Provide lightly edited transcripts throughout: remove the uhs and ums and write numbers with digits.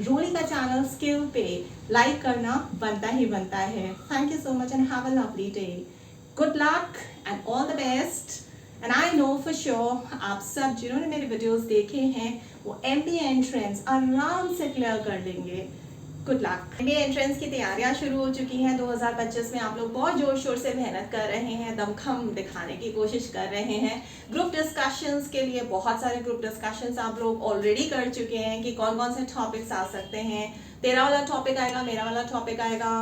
रोली का channel skill पे like करना बनता ही बनता है। Thank you so much and have a lovely day. Good luck and all the best. And I know for sure आप सब जिन्होंने मेरे वीडियोस देखे हैं वो MBA एंट्रेंस आराम से क्लियर कर लेंगे। Good luck. MBA एंट्रेंस की तैयारियां शुरू हो चुकी हैं। 2025 में आप लोग बहुत जोर शोर से मेहनत कर रहे हैं, दमखम दिखाने की कोशिश कर रहे हैं। ग्रुप डिस्कशंस के लिए बहुत सारे ग्रुप डिस्कशंस आप लोग ऑलरेडी कर चुके हैं कि कौन कौन से टॉपिक्स आ सकते हैं। तेरा वाला टॉपिक आएगा, मेरा वाला टॉपिक आएगा,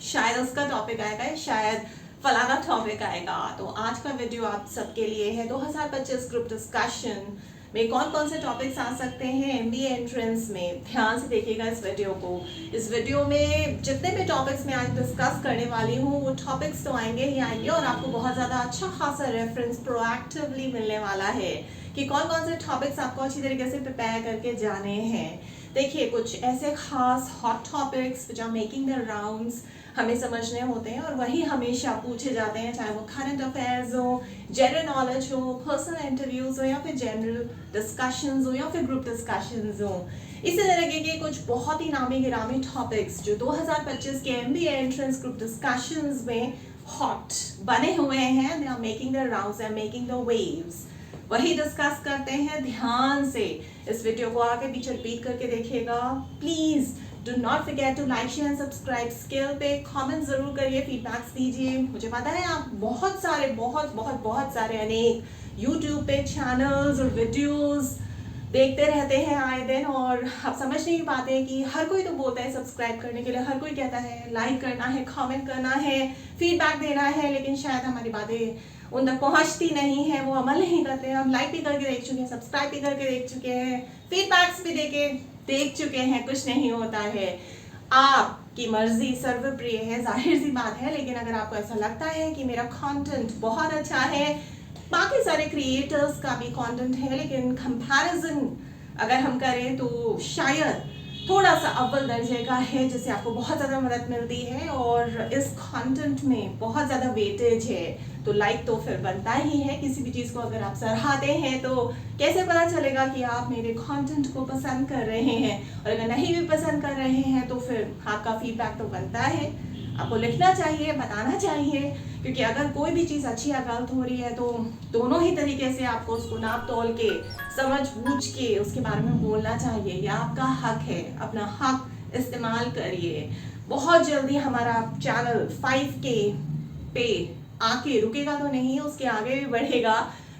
शायद उसका टॉपिक आएगा, शायद फलाना टॉपिक आएगा। तो आज का वीडियो आप सबके लिए है 2025 ग्रुप डिस्कशन में कौन कौन से टॉपिक्स आ सकते हैं MBA एंट्रेंस में। ध्यान से देखिएगा इस वीडियो को। इस वीडियो में जितने भी टॉपिक्स मैं आज डिस्कस करने वाली हूँ वो टॉपिक्स तो आएंगे ही आएंगे और आपको बहुत ज़्यादा अच्छा खासा रेफरेंस प्रोएक्टिवली मिलने वाला है कि कौन कौन से टॉपिक्स आपको अच्छी तरीके से प्रिपेयर करके जाने हैं। देखिए कुछ ऐसे खास hot topics which are making the rounds हमें समझने होते हैं और वही हमेशा पूछे जाते हैं, चाहे वो करंट अफेयर्स हो, जनरल नॉलेज हो, पर्सनल इंटरव्यूज हो या फिर जनरल डिस्कशंस हो या फिर ग्रुप डिस्कशंस हो। इसी तरह के कुछ बहुत ही नामी गिरामी टॉपिक्स जो 2025 के MBA एंट्रेंस ग्रुप डिस्कशंस में हॉट बने हुए हैं, they are making the rounds, they are making the waves, वही डिस्कस करते हैं। ध्यान से इस वीडियो को आगे पीछे रिपीट करके देखिएगा। Please do not forget to like share and subscribe. Skill पे कमेंट जरूर करिए, फीडबैक्स दीजिए। मुझे पता है आप बहुत सारे अनेक यूट्यूब पे चैनल्स और वीडियोस देखते रहते हैं आए दिन और आप समझ नहीं पाते कि हर कोई तो बोलता है सब्सक्राइब करने के लिए, हर कोई कहता है लाइक करना है, कमेंट करना है, फीडबैक देना है, लेकिन शायद हमारी बातें उन तक पहुंचती नहीं है, वो अमल नहीं करते हैं। हम लाइक भी करके देख चुके हैं, सब्सक्राइब भी करके देख चुके हैं, फीडबैक्स भी देख चुके हैं, कुछ नहीं होता है। आपकी मर्जी सर्वप्रिय है, जाहिर सी बात है, लेकिन अगर आपको ऐसा लगता है कि मेरा कंटेंट बहुत अच्छा है, बाकी सारे क्रिएटर्स का भी कंटेंट है, लेकिन कंपैरिजन अगर हम करें तो शायद थोड़ा सा अव्वल दर्जे का है जिससे आपको बहुत ज़्यादा मदद मिलती है और इस कंटेंट में बहुत ज़्यादा वेटेज है, तो लाइक तो फिर बनता ही है। किसी भी चीज़ को अगर आप सराहते हैं तो कैसे पता चलेगा कि आप मेरे कंटेंट को पसंद कर रहे हैं, और अगर नहीं भी पसंद कर रहे हैं तो फिर आपका फीडबैक तो बनता है, आपको लिखना चाहिए, बताना चाहिए, क्योंकि अगर कोई भी चीज़ अच्छी या गलत हो रही है तो दोनों ही तरीके से आपको उसको नाप तोल के समझ बूझ के उसके बारे में बोलना चाहिए। ये आपका हक है, अपना हक इस्तेमाल करिए। बहुत जल्दी हमारा चैनल 5K पे आके रुकेगा तो नहीं, उसके आगे भी बढ़ेगा।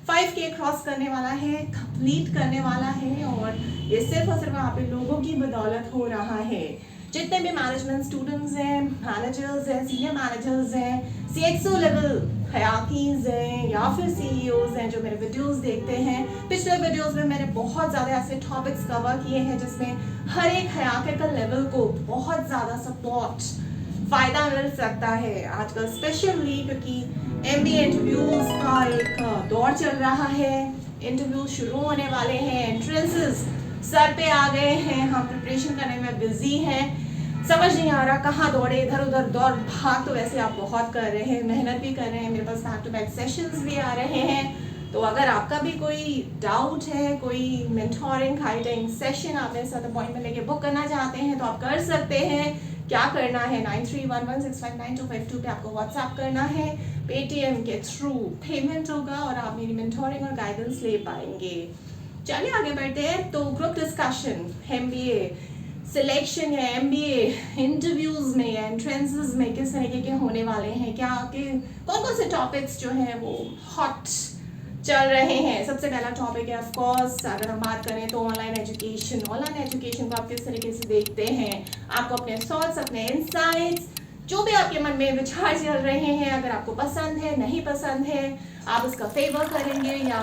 5K क्रॉस करने वाला है, कंप्लीट करने वाला है, और ये सिर्फ और सिर्फ आप लोगों की बदौलत हो रहा है। जितने भी मैनेजमेंट स्टूडेंट्स हैं, मैनेजर्स हैं, सीनियर मैनेजर्स हैं, CXO लेवल हयातीज हैं या फिर CEOs हैं जो मेरे वीडियोस देखते हैं। पिछले वीडियोस में मैंने बहुत ज़्यादा ऐसे टॉपिक्स कवर किए हैं जिसमें हर एक हयातिकल लेवल को बहुत ज़्यादा सपोर्ट फ़ायदा मिल सकता है आजकल, स्पेशली क्योंकि MBA इंटरव्यूज़ का एक दौर चल रहा है, इंटरव्यू शुरू होने वाले हैं, एंट्रेंसेस सर पे आ गए हैं, हम प्रिपरेशन करने में बिजी हैं, समझ नहीं आ रहा कहाँ दौड़े, इधर उधर दौड़ भाग तो वैसे आप बहुत कर रहे हैं, मेहनत भी कर रहे हैं, मेरे पास बैक टू बैक सेशंस भी आ रहे हैं। तो अगर आपका भी कोई डाउट है, कोई मेंटोरिंग गाइडिंग सेशन आप मेरे साथ अपॉइंटमेंट लेके बुक करना चाहते हैं तो आप कर सकते हैं। क्या करना है, 9311659252 पे आपको व्हाट्सएप करना है, पेटीएम के थ्रू पेमेंट होगा और आप मेरी मेंटोरिंग और गाइडेंस ले पाएंगे। चलिए आगे बढ़ते हैं। तो ग्रुप डिस्कशन MBA सिलेक्शन या MBA इंटरव्यूज में या एंट्रेंसेस में किस तरीके के होने वाले हैं, क्या के कौन कौन से टॉपिक्स जो हैं वो हॉट चल रहे हैं। सबसे पहला टॉपिक है ऑफ कोर्स, अगर हम बात करें तो ऑनलाइन एजुकेशन। ऑनलाइन एजुकेशन को आप किस तरीके से देखते हैं, आपको अपने थॉट्स, अपने इंसाइट्स, जो भी आपके मन में विचार चल रहे हैं, अगर आपको पसंद है, नहीं पसंद है, आप इसका फेवर करेंगे या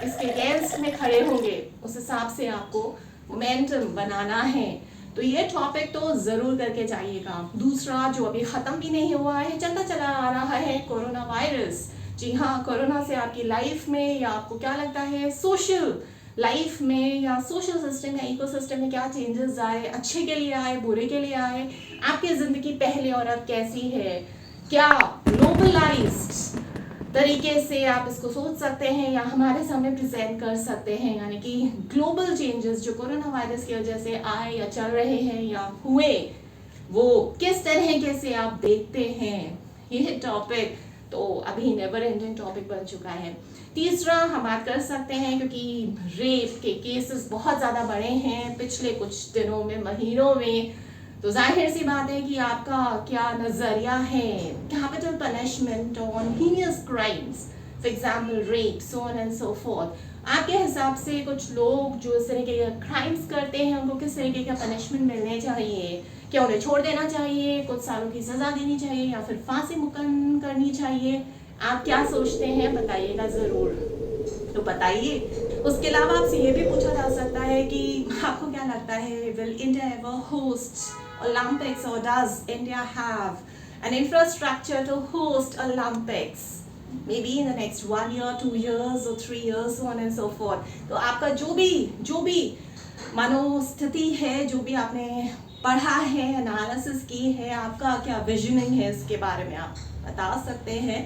इसके अगेंस्ट में खड़े होंगे, उस हिसाब से आपको मोमेंटम बनाना है। तो ये टॉपिक तो ज़रूर करके जाइएगा। दूसरा जो अभी ख़त्म भी नहीं हुआ है, चलता चला आ रहा है, कोरोना वायरस। जी हाँ, कोरोना से आपकी लाइफ में या आपको क्या लगता है सोशल लाइफ में या सोशल सिस्टम या इकोसिस्टम में क्या चेंजेस आए, अच्छे के लिए आए, बुरे के लिए आए, आपकी ज़िंदगी पहले और अब कैसी है, क्या ग्लोबलाइज्ड तरीके से आप इसको सोच सकते हैं या हमारे सामने प्रेजेंट कर सकते हैं, यानी कि ग्लोबल चेंजेस जो कोरोना वायरस की वजह से आए या चल रहे हैं या हुए, वो किस तरीके से आप देखते हैं। यह टॉपिक तो अभी नेवर एंडिंग टॉपिक बन चुका है। तीसरा हम बात कर सकते हैं, क्योंकि रेप के केसेस बहुत ज़्यादा बढ़े हैं पिछले कुछ दिनों में, महीनों में, तो जाहिर सी बात है कि आपका क्या नज़रिया है। Capital punishment on heinous crimes, for example rape, so on and so fourth, आपके हिसाब से कुछ लोग जो इस तरीके के क्राइम्स करते हैं उनको किस तरीके का पनिशमेंट मिलने चाहिए? क्या उन्हें छोड़ देना चाहिए, कुछ सालों की सज़ा देनी चाहिए, या फिर फांसी मुकम्मल करनी चाहिए? आप क्या सोचते हैं बताइएगा ज़रूर, तो बताइए। उसके अलावा आपसे ये भी पूछा जा सकता है कि आपको क्या लगता है, will India ever host Olympics, और does India have an infrastructure to host Olympics maybe in the next 1 year, 2 years or 3 years, so on and so forth। तो आपका जो भी मनोस्थिति है, जो भी आपने पढ़ा है, एनालिसिस की है, आपका क्या विजनिंग है, इसके बारे में आप बता सकते हैं।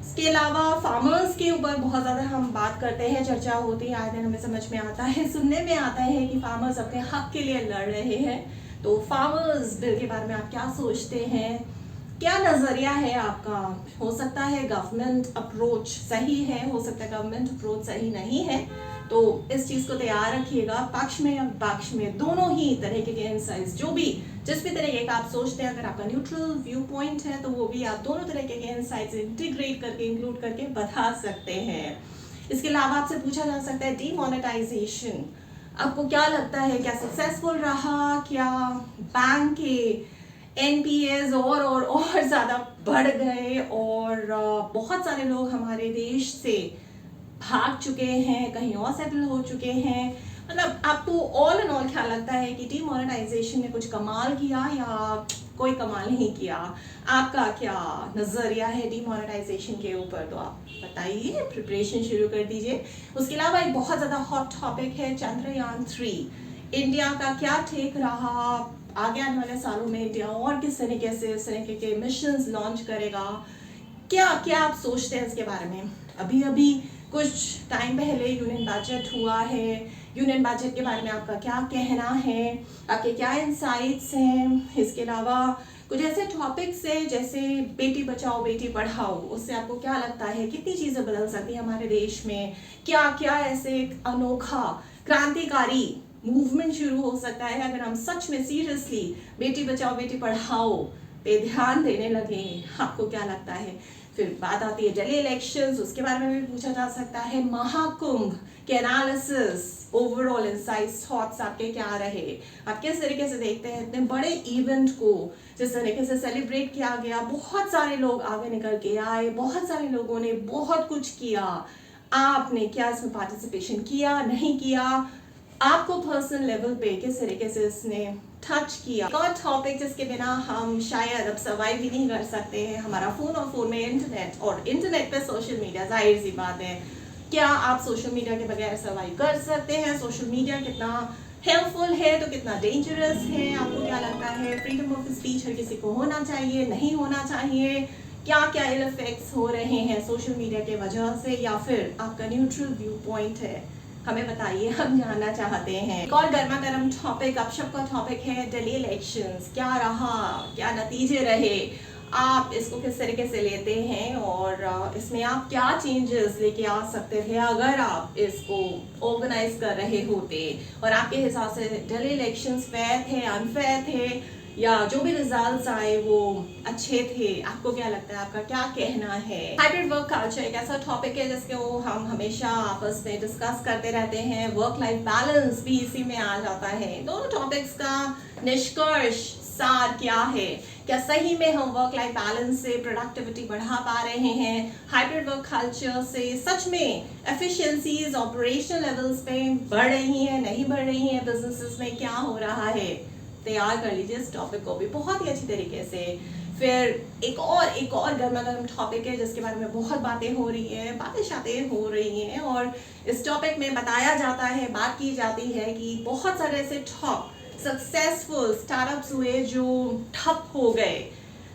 इसके अलावा फार्मर्स के ऊपर बहुत ज़्यादा हम बात करते हैं, चर्चा होती है, आए दिन हमें समझ में आता है, सुनने में आता है कि फार्मर्स अपने हक के लिए लड़ रहे हैं। तो फार्मर्स बिल के बारे में आप क्या सोचते हैं, क्या नज़रिया है आपका? हो सकता है गवर्नमेंट अप्रोच सही है, हो सकता है गवर्नमेंट अप्रोच सही नहीं है, तो इस चीज़ को तैयार रखिएगा। पक्ष में या विपक्ष में दोनों ही तरह के इंसाइट्स, जो भी जिस भी तरीके का आप सोचते हैं, अगर आपका न्यूट्रल व्यू पॉइंट है तो वो भी आप दोनों तरह के इंसाइट्स इंटीग्रेट करके, इंक्लूड करके बता सकते हैं। इसके अलावा आपसे पूछा जा सकता है डीमोनेटाइजेशन आपको क्या लगता है, क्या सक्सेसफुल रहा, क्या बैंक के एनपीएस और ज़्यादा बढ़ गए, और बहुत सारे लोग हमारे देश से भाग चुके हैं, कहीं और सेटल हो चुके हैं। मतलब आपको ऑल एंड ऑल क्या लगता है कि डीमोनेटाइजेशन ने कुछ कमाल किया या कोई कमाल नहीं किया? आपका क्या नज़रिया है डीमोनेटाइजेशन के ऊपर, तो आप बताइए, प्रिपरेशन शुरू कर दीजिए। उसके अलावा एक बहुत ज़्यादा हॉट टॉपिक है चंद्रयान 3। इंडिया का क्या टेक रहा, आगे आने वाले सालों में इंडिया और किस तरीके से इस तरीके के मिशंस लॉन्च करेगा, क्या क्या आप सोचते हैं इसके बारे में? अभी कुछ टाइम पहले यूनियन बजट हुआ है, यूनियन बजट के बारे में आपका क्या कहना है, आपके क्या इंसाइट्स हैं? इसके अलावा कुछ ऐसे टॉपिक्स हैं जैसे बेटी बचाओ बेटी पढ़ाओ, उससे आपको क्या लगता है कितनी चीज़ें बदल सकती हैं हमारे देश में? क्या क्या ऐसे अनोखा क्रांतिकारी मूवमेंट शुरू हो सकता है अगर हम सच में सीरियसली बेटी बचाओ बेटी पढ़ाओ पे ध्यान देने लगे? आपको क्या लगता है? फिर बात आती है दिल्ली इलेक्शंस, उसके बारे में भी पूछा जा सकता है। महाकुंभ के एनालिसिस, ओवरऑल इनसाइट्स, थॉट्स आपके क्या रहे, आप किस तरीके से देखते हैं इतने बड़े इवेंट को, जिस तरीके से सेलिब्रेट किया गया, बहुत सारे लोग आगे निकल के आए, बहुत सारे लोगों ने बहुत कुछ किया, आपने क्या इसमें पार्टिसिपेशन किया, नहीं किया? आपको पर्सनल लेवल पे किस तरीके से इसने टच किया? एक और टॉपिक जिसके बिना हम शायद अब सर्वाइव भी नहीं कर सकते हैं, हमारा फोन, और फोन में इंटरनेट, और इंटरनेट पे सोशल मीडिया। जाहिर सी बात है, क्या आप सोशल मीडिया के बगैर सर्वाइव कर सकते हैं? सोशल मीडिया कितना हेल्पफुल है तो कितना डेंजरस है? आपको क्या लगता है? फ्रीडम ऑफ स्पीच हर किसी को होना चाहिए, नहीं होना चाहिए? क्या क्या इल इफेक्ट्स हो रहे हैं सोशल मीडिया के वजह से, या फिर आपका न्यूट्रल व्यू पॉइंट है? हमें बताइए, हम जानना चाहते हैं। एक और गर्मा गर्म टॉपिक, गपशप का टॉपिक है दिल्ली इलेक्शंस। क्या रहा, क्या नतीजे रहे, आप इसको किस तरीके से लेते हैं, और इसमें आप क्या चेंजेस लेके आ सकते थे अगर आप इसको ऑर्गेनाइज कर रहे होते, और आपके हिसाब से दिल्ली इलेक्शंस फेयर थे, अनफेयर थे, या जो भी रिजल्ट्स आए वो अच्छे थे? आपको क्या लगता है, आपका क्या कहना है? हाइब्रिड वर्क कल्चर एक ऐसा टॉपिक है जिसको हम हमेशा आपस में डिस्कस करते रहते हैं। वर्क लाइफ बैलेंस भी इसी में आ जाता है। दोनों टॉपिक्स का निष्कर्ष सार क्या है? क्या सही में हम वर्क लाइफ बैलेंस से प्रोडक्टिविटी बढ़ा पा रहे हैं? हाइब्रिड वर्क कल्चर से सच में एफिशिएंसीज ऑपरेशनल लेवल्स पे बढ़ रही हैं, नहीं बढ़ रही हैं? बिजनेसेस में क्या हो रहा है? तैयार कर लीजिए इस टॉपिक को भी बहुत ही अच्छी तरीके से। फिर एक और गर्मा गर्म टॉपिक है जिसके बारे में बहुत बातें हो रही हैं, बातें हो रही हैं, और इस टॉपिक में बताया जाता है, बात की जाती है कि बहुत सारे ऐसे टॉप सक्सेसफुल स्टार्टअप्स हुए जो ठप हो गए।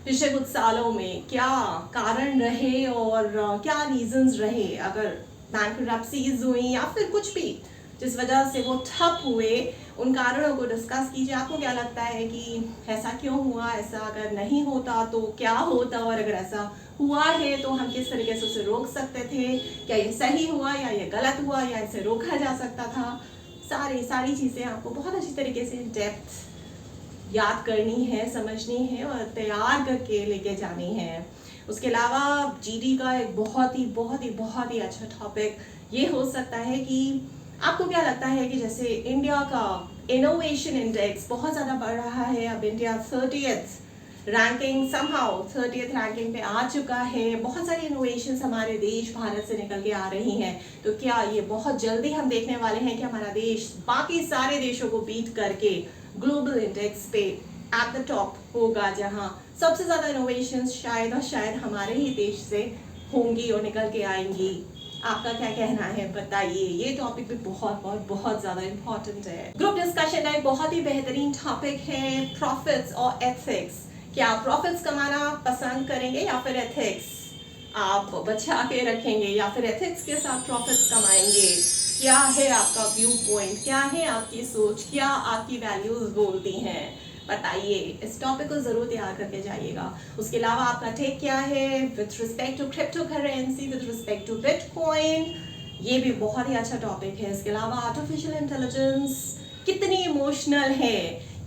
पिछले कुछ सालों में क्या कारण रहे और क्या रीजंस रहे, अगर बैंकरप्सीज हुई या फिर कुछ भी जिस वजह से वो ठप हुए, उन कारणों को डिस्कस कीजिए। आपको क्या लगता है कि ऐसा क्यों हुआ, ऐसा अगर नहीं होता तो क्या होता, और अगर ऐसा हुआ है तो हम किस तरीके से उसे रोक सकते थे, क्या ये सही हुआ या ये गलत हुआ या इसे रोका जा सकता था। सारी चीज़ें आपको बहुत अच्छी तरीके से डेप्थ याद करनी है, समझनी है और तैयार करके लेके जानी है। उसके अलावा जीडी का एक बहुत ही अच्छा टॉपिक ये हो सकता है कि आपको क्या लगता है कि जैसे इंडिया का इनोवेशन इंडेक्स बहुत ज़्यादा बढ़ रहा है, अब India 30th ranking somehow 30th ranking पे आ चुका है, बहुत सारी इनोवेशंस हमारे देश भारत से निकल के आ रही हैं, तो क्या ये बहुत जल्दी हम देखने वाले हैं कि हमारा देश बाकी सारे देशों को बीट करके ग्लोबल इंडेक्स पे एट द टॉप होगा, जहां सबसे ज़्यादा इनोवेशंस शायद हमारे ही देश से होंगी और निकल के आएंगी। आपका क्या कहना है बताइए। ये टॉपिक भी बहुत ज़्यादा इम्पोर्टेंट है। ग्रुप डिस्कशन का एक बहुत ही बेहतरीन टॉपिक है प्रॉफिट्स और एथिक्स। क्या आप प्रॉफिट्स कमाना पसंद करेंगे या फिर एथिक्स आप बचा के रखेंगे, या फिर एथिक्स के साथ प्रॉफिट्स कमाएंगे? क्या है आपका व्यू पॉइंट, क्या है आपकी सोच, क्या आपकी वैल्यूज बोलती हैं, बताइए। इस टॉपिक को जरूर तैयार करके जाइएगा। उसके अलावा आपका टेक क्या है with respect to crypto currency, with respect to bitcoin, ये भी बहुत ही अच्छा टॉपिक है। इसके अलावा आर्टिफिशियल इंटेलिजेंस कितनी इमोशनल है,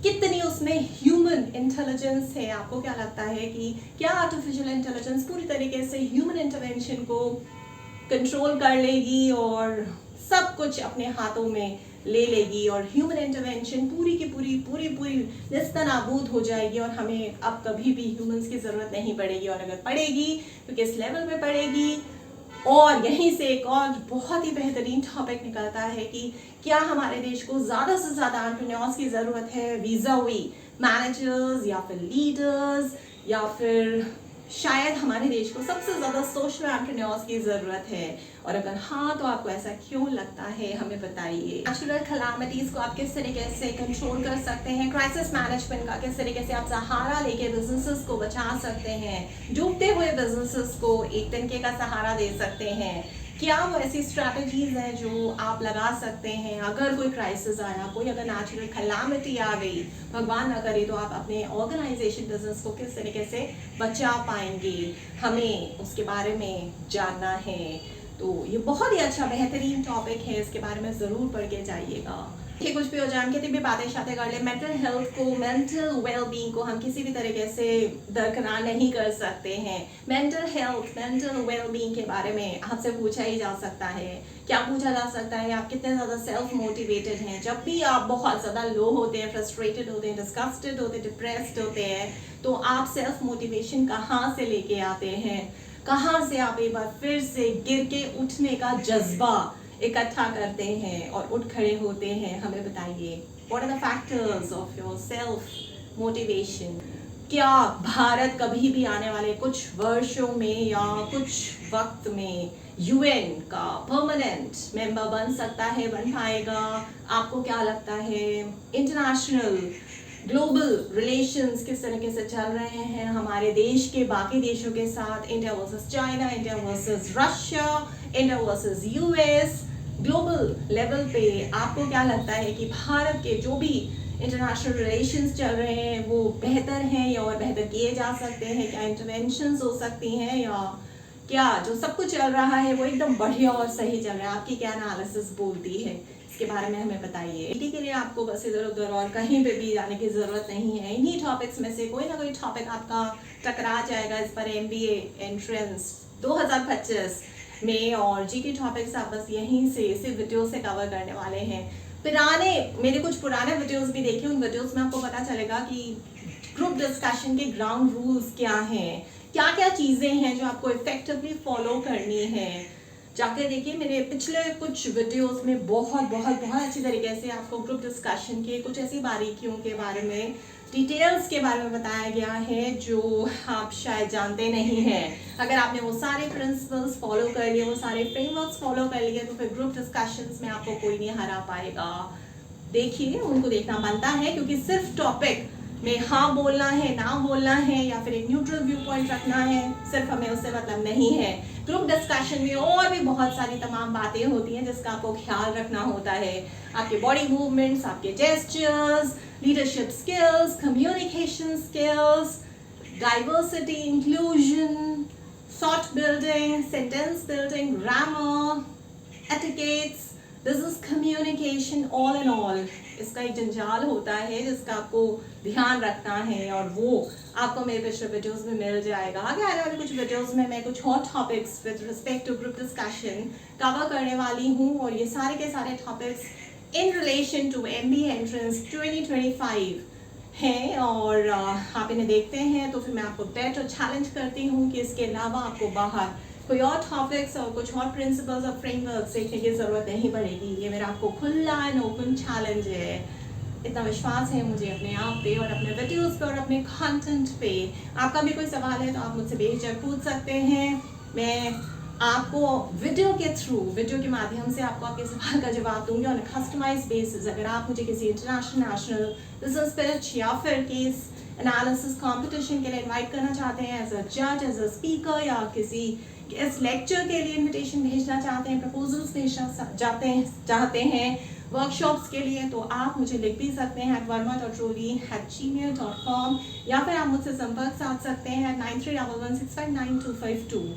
कितनी उसमें ह्यूमन इंटेलिजेंस है। आपको क्या लगता है कि क्या आर्टिफिशियल इंटेलिजेंस पूरी तरीके से ह्यूमन इंटरवेंशन को कंट्रोल कर लेगी और सब कुछ अपने हाथों में ले लेगी और ह्यूमन इंटरवेंशन पूरी की पूरी निस्तनाबूद हो जाएगी और हमें अब कभी भी ह्यूमंस की ज़रूरत नहीं पड़ेगी, और अगर पड़ेगी तो किस लेवल पे पड़ेगी। और यहीं से एक और बहुत ही बेहतरीन टॉपिक निकलता है कि क्या हमारे देश को ज़्यादा से ज़्यादा एंटरप्रेन्योर्स की ज़रूरत है वीज़ा हुई मैनेजर्स या फिर लीडर्स, या फिर शायद हमारे देश को सबसे ज़्यादा सोशल एंटरप्रेन्योर्स की ज़रूरत है, और अगर हाँ तो आपको ऐसा क्यों लगता है हमें बताइए। नेचुरल कैलामिटीज़ को आप किस तरीके से कंट्रोल कर सकते हैं, क्राइसिस मैनेजमेंट का किस तरीके से आप सहारा लेके बिजनेसेस को बचा सकते हैं, डूबते हुए बिजनेसेस को एक तरीके का सहारा दे सकते हैं। क्या वो ऐसी स्ट्रैटेजीज हैं जो आप लगा सकते हैं अगर कोई क्राइसिस आया, कोई अगर नेचुरल कैलामिटी आ गई, भगवान ना करे, तो आप अपने ऑर्गेनाइजेशन बिजनेस को किस तरीके से बचा पाएंगे, हमें उसके बारे में जानना है। तो ये बहुत ही अच्छा बेहतरीन टॉपिक है, इसके बारे में ज़रूर पढ़ के जाइएगा। ये कुछ भी हो जाए, हम कितनी भी बातें शातें कर ले, मेंटल हेल्थ को, मेंटल वेलबींग को हम किसी भी तरीके से दरकिनार नहीं कर सकते हैं। मेंटल हेल्थ, मेंटल वेलबींग के बारे में आपसे पूछा ही जा सकता है। क्या पूछा जा सकता है, आप कितने ज़्यादा सेल्फ मोटिवेटेड हैं। जब भी आप बहुत ज़्यादा लो होते हैं, फ्रस्ट्रेटेड होते हैं, डिस्गस्टेड होते हैं, डिप्रेस्ड होते हैं, तो आप सेल्फ मोटिवेशन कहाँ से लेके आते हैं, कहाँ से आप एक बार फिर से गिर के उठने का जज्बा इकट्ठा करते हैं और उठ खड़े होते हैं, हमें बताइए। What are the factors of your self motivation. क्या भारत कभी भी आने वाले कुछ वर्षों में या कुछ वक्त में यूएन का परमानेंट मेंबर बन सकता है, बन पाएगा? आपको क्या लगता है? इंटरनेशनल ग्लोबल रिलेशंस किस तरीके से चल रहे हैं हमारे देश के बाकी देशों के साथ, India versus China, India versus Russia, India versus US, global level पे आपको क्या लगता है कि भारत के जो भी इंटरनेशनल रिलेशंस चल रहे हैं वो बेहतर हैं या और बेहतर किए जा सकते हैं? क्या इंटरवेंशंस हो सकती हैं, या क्या जो सब कुछ चल रहा है वो एकदम बढ़िया और सही चल रहा है? आपकी क्या एनालिसिस बोलती है, इसके बारे में हमें बताइए। इसी के लिए आपको बस इधर उधर और कहीं पे भी जाने की ज़रूरत नहीं है। इन्हीं टॉपिक्स में से कोई ना कोई टॉपिक आपका टकरा जाएगा इस पर MBA एंट्रेंस 2025 में, और जीके टॉपिक्स आप बस यहीं से इसी वीडियो से कवर करने वाले हैं। मेरे कुछ पुराने वीडियोस भी देखिए, उन वीडियोस में आपको पता चलेगा कि ग्रुप डिस्कशन के ग्राउंड रूल्स क्या हैं, क्या क्या चीज़ें हैं जो आपको इफेक्टिवली फॉलो करनी है। जाकर देखिए मेरे पिछले कुछ वीडियोस में बहुत अच्छी तरीके से आपको ग्रुप डिस्कशन के कुछ ऐसी बारीकियों के बारे में, डिटेल्स के बारे में बताया गया है जो आप शायद जानते नहीं हैं। अगर आपने वो सारे प्रिंसिपल्स फॉलो कर लिए, वो सारे फ्रेमवर्क्स फॉलो कर लिए, तो फिर ग्रुप डिस्कशंस में आपको कोई नहीं हरा पाएगा। देखिए, उनको देखना बनता है, क्योंकि सिर्फ टॉपिक में हाँ बोलना है, ना बोलना है, या फिर एक न्यूट्रल व्यू पॉइंट रखना है, सिर्फ हमें उससे मतलब नहीं है। ग्रुप डिस्कशन में और भी बहुत सारी तमाम बातें होती हैं जिसका आपको ख्याल रखना होता है। आपके बॉडी मूवमेंट्स, आपके gestures, leadership skills, communication skills, diversity, inclusion, thought building, sentence building, grammar, etiquettes, business communication, all in all इसका एक जंजाल होता है जिसका आपको ध्यान रखना है, और वो आपको मेरे पिछले वीडियोस में मिल जाएगा। आगे आने वाले कुछ वीडियोस में मैं कुछ hot topics with respect to group discussion cover करने वाली हूँ, और ये सारे के सारे topics in relation to MBA एंट्रेंस 2025 हैं, और आप इन्हें देखते हैं तो फिर मैं आपको बेट और चैलेंज करती हूँ कि इसके अलावा आपको बाहर कोई और टॉपिक्स और कुछ और प्रिंसिपल्स और फ्रेमवर्क सीखने की ज़रूरत नहीं पड़ेगी। ये मेरा आपको खुला एंड ओपन चैलेंज है। इतना विश्वास है मुझे अपने आप पे और अपने वीडियोस पे और अपने कंटेंट पे। आपका भी कोई सवाल है तो आप मुझसे बेझिझक पूछ सकते हैं। मैं आपको वीडियो के माध्यम से आपको आपके सवाल का जवाब दूंगी ऑन कस्टमाइज बेसिस। अगर आप मुझे किसी इंटरनेशनल, नेशनल बिजनेस पिच या फिर केस एनालिसिस कंपटीशन के लिए इनवाइट करना चाहते हैं एज अ जज, एज अ स्पीकर, या किसी इस लेक्चर के लिए इनविटेशन भेजना चाहते हैं, प्रपोजल्स भेजना चाहते हैं वर्कशॉप्स के लिए, तो आप मुझे लिख भी सकते हैं @varma.roli@gmail.com, या फिर आप मुझसे संपर्क साध सकते हैं at 9311659252।